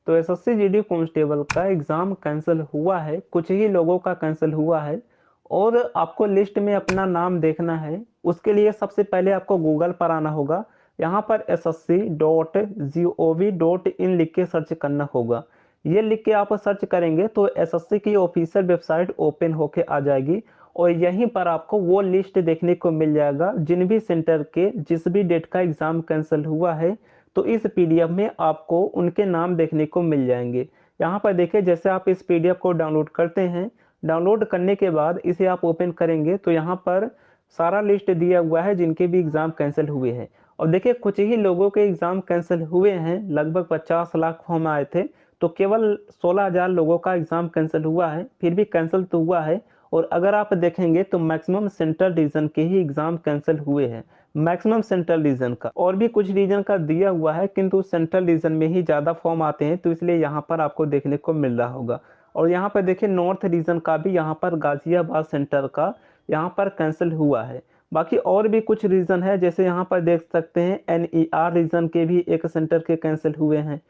तो SSC GD constable का exam cancel हुआ है, कुछ ही लोगों का कैंसिल हुआ है और आपको लिस्ट में अपना नाम देखना है। उसके लिए सबसे पहले आपको गूगल पर आना होगा। यहाँ पर ssc.gov.in लिख के सर्च करना होगा। ये लिख के आप सर्च करेंगे तो एसएससी की ऑफिशियल वेबसाइट ओपन होके आ जाएगी और यहीं पर आपको वो लिस्ट देखने को मिल जाएगा जिन भी सेंटर के जिस भी डेट का एग्ज़ाम कैंसिल हुआ है। तो इस पीडीएफ में आपको उनके नाम देखने को मिल जाएंगे। यहाँ पर देखिए, जैसे आप इस पीडीएफ को डाउनलोड करते हैं, डाउनलोड करने के बाद इसे आप ओपन करेंगे तो यहाँ पर सारा लिस्ट दिया हुआ है जिनके भी एग्ज़ाम कैंसिल हुए हैं। और देखिए, कुछ ही लोगों के एग्ज़ाम कैंसिल हुए हैं, लगभग 50 लाख फॉर्म आए थे तो केवल 16,000 लोगों का एग्ज़ाम कैंसिल हुआ है। फिर भी कैंसिल तो हुआ है। और अगर आप देखेंगे तो मैक्सिमम सेंट्रल रीजन के ही एग्ज़ाम कैंसिल हुए हैं, मैक्सिमम सेंट्रल रीजन का। और भी कुछ रीजन का दिया हुआ है किंतु सेंट्रल रीजन में ही ज़्यादा फॉर्म आते हैं तो इसलिए यहाँ पर आपको देखने को मिल रहा होगा। और यहाँ पर देखिए, नॉर्थ रीजन का भी यहाँ पर गाजियाबाद सेंटर का यहाँ पर कैंसिल हुआ है। बाकी और भी कुछ रीजन है, जैसे यहाँ पर देख सकते हैं एनईआर रीजन के भी एक सेंटर के कैंसिल हुए हैं।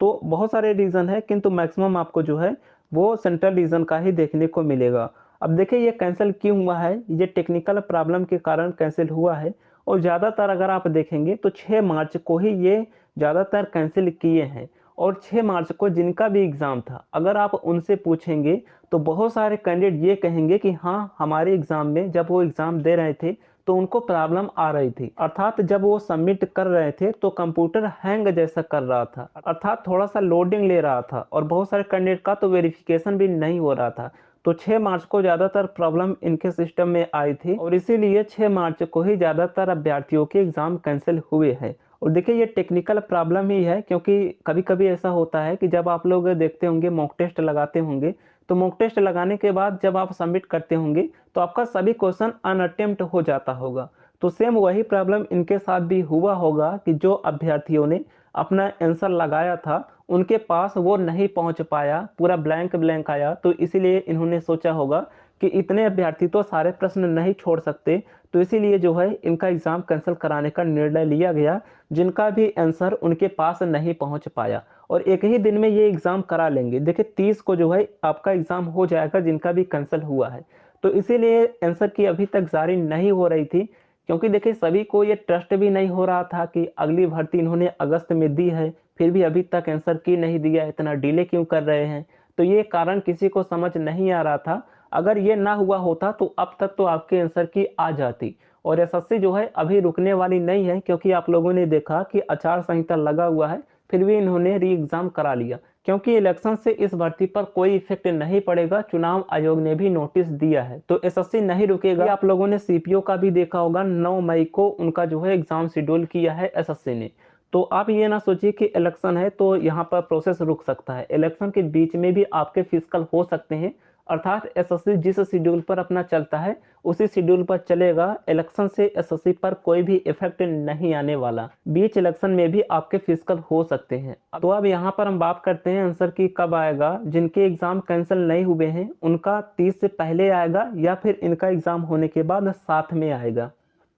तो बहुत सारे रीजन है किंतु मैक्सिमम आपको जो है वो सेंट्रल रीजन का ही देखने को मिलेगा। अब देखिए, ये कैंसिल क्यों हुआ है, ये टेक्निकल प्रॉब्लम के कारण कैंसिल हुआ है। और ज़्यादातर अगर आप देखेंगे तो 6 मार्च को ही ये ज़्यादातर कैंसिल किए हैं। और 6 मार्च को जिनका भी एग्ज़ाम था, अगर आप उनसे पूछेंगे तो बहुत सारे कैंडिडेट ये कहेंगे कि हाँ, हमारे एग्ज़ाम में जब वो एग्ज़ाम दे रहे थे तो उनको प्रॉब्लम आ रही थी, अर्थात जब वो सबमिट कर रहे थे तो कंप्यूटर हैंग जैसा कर रहा था, अर्थात थोड़ा सा लोडिंग ले रहा था। और बहुत सारे कैंडिडेट का तो वेरिफिकेशन भी नहीं हो रहा था। तो 6 मार्च को ज़्यादातर प्रॉब्लम इनके सिस्टम में आई थी और इसीलिए 6 मार्च को ही ज़्यादातर अभ्यर्थियों के एग्ज़ाम कैंसिल हुए हैं। और देखिए, ये टेक्निकल प्रॉब्लम ही है क्योंकि कभी कभी ऐसा होता है कि जब आप लोग देखते होंगे, मॉक टेस्ट लगाते होंगे, तो मॉक टेस्ट लगाने के बाद जब आप सबमिट करते होंगे तो आपका सभी क्वेश्चन अनअटेम्प्ट हो जाता होगा। तो सेम वही प्रॉब्लम इनके साथ भी हुआ होगा कि जो अभ्यर्थियों ने अपना आंसर लगाया था उनके पास वो नहीं पहुंच पाया, पूरा ब्लैंक ब्लैंक आया। तो इसीलिए इन्होंने सोचा होगा कि इतने अभ्यर्थी तो सारे प्रश्न नहीं छोड़ सकते, तो इसीलिए जो है इनका एग्ज़ाम कैंसिल कराने का निर्णय लिया गया जिनका भी आंसर उनके पास नहीं पहुंच पाया। और एक ही दिन में ये एग्ज़ाम करा लेंगे। देखिए, 30 को जो है आपका एग्ज़ाम हो जाएगा जिनका भी कैंसिल हुआ है। तो इसीलिए आंसर की अभी तक जारी नहीं हो रही थी क्योंकि देखिए, सभी को ये ट्रस्ट भी नहीं हो रहा था कि अगली भर्ती इन्होंने अगस्त में दी है, फिर भी अभी तक आंसर की नहीं दिया, इतना डिले क्यों कर रहे हैं। तो ये कारण किसी को समझ नहीं आ रहा था। अगर ये ना हुआ होता तो अब तक तो आपके आंसर की आ जाती। और एसएससी जो है अभी रुकने वाली नहीं है क्योंकि आप लोगों ने देखा कि आचार संहिता लगा हुआ है, फिर भी इन्होंने री एग्ज़ाम करा लिया क्योंकि इलेक्शन से इस भर्ती पर कोई इफेक्ट नहीं पड़ेगा। चुनाव आयोग ने भी नोटिस दिया है तो एसएससी नहीं रुकेगा। आप लोगों ने सीपीओ का भी देखा होगा, 9 मई को उनका जो है एग्ज़ाम शेड्यूल किया है एसएससी ने। तो आप ये ना सोचिए कि इलेक्शन है तो यहाँ पर प्रोसेस रुक सकता है, इलेक्शन के बीच में भी आपके फिजिकल हो सकते हैं। अर्थात एसएससी जिस शेड्यूल पर अपना चलता है उसी शेड्यूल पर चलेगा। इलेक्शन से एसएससी पर कोई भी इफेक्ट नहीं आने वाला। बीच इलेक्शन में भी आपके फिजिकल हो सकते हैं। तो अब यहाँ पर हम बात करते हैं आंसर की कब आएगा। जिनके एग्जाम कैंसिल नहीं हुए हैं उनका 30 से पहले आएगा या फिर इनका एग्जाम होने के बाद साथ में आएगा।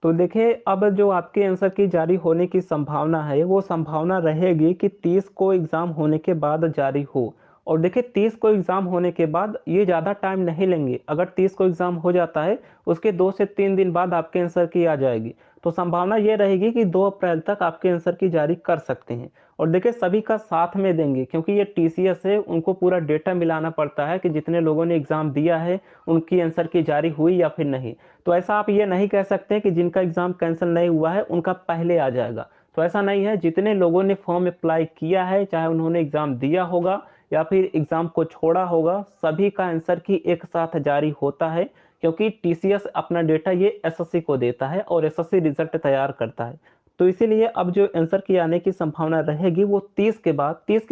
तो देखिए, अब जो आपके आंसर की जारी होने की संभावना है वो संभावना रहेगी कि 30 को एग्ज़ाम होने के बाद जारी हो। और देखिए, 30 को एग्ज़ाम होने के बाद ये ज़्यादा टाइम नहीं लेंगे। अगर 30 को एग्ज़ाम हो जाता है उसके 2 से 3 दिन बाद आपके आंसर की आ जाएगी। तो संभावना ये रहेगी कि 2 अप्रैल तक आपके आंसर की जारी कर सकते हैं। और देखिए, सभी का साथ में देंगे क्योंकि ये टीसीएस है, उनको पूरा डेटा मिलाना पड़ता है कि जितने लोगों ने एग्ज़ाम दिया है उनकी आंसर की जारी हुई या फिर नहीं। तो ऐसा आप ये नहीं कह सकते कि जिनका एग्ज़ाम कैंसिल नहीं हुआ है उनका पहले आ जाएगा, तो ऐसा नहीं है। जितने लोगों ने फॉर्म अप्लाई किया है, चाहे उन्होंने एग्ज़ाम दिया होगा या फिर एग्ज़ाम को छोड़ा होगा, सभी का आंसर की एक साथ जारी होता है क्योंकि टीसीएस अपना डेटा ये एसएससी को देता है और एसएससी रिजल्ट तैयार करता है। तो इसीलिए अब जो आंसर की आने की संभावना रहेगी वो 30 के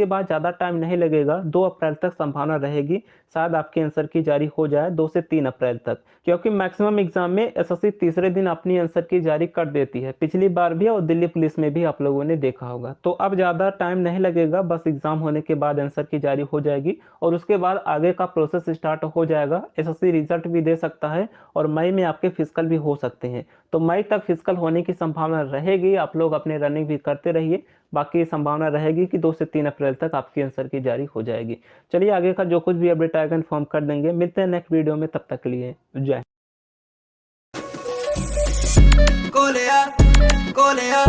बाद ज़्यादा टाइम नहीं लगेगा, 2 अप्रैल तक संभावना रहेगी। शायद आपके आंसर की जारी हो जाए 2 से 3 अप्रैल तक, क्योंकि मैक्सिमम एग्जाम में एसएससी तीसरे दिन अपनी आंसर की जारी कर देती है। पिछली बार भी और दिल्ली पुलिस में भी आप लोगों ने देखा होगा। तो अब ज़्यादा टाइम नहीं लगेगा, बस एग्जाम होने के बाद आंसर की जारी हो जाएगी और उसके बाद आगे का प्रोसेस स्टार्ट हो जाएगा। एसएससी रिजल्ट भी दे सकता है और मई में आपके फिजिकल भी हो सकते हैं। तो मई तक फिजिकल होने की संभावना रहेगी। आप लोग अपने रनिंग भी करते रहिए। बाकी संभावना रहेगी कि 2 से 3 अप्रैल तक आपकी आंसर की जारी हो जाएगी। चलिए आगे का जो कुछ भी अपडेट आएगा इन्फॉर्म कर देंगे। मिलते हैं नेक्स्ट वीडियो में, तब तक के लिए जय। Golea, golea,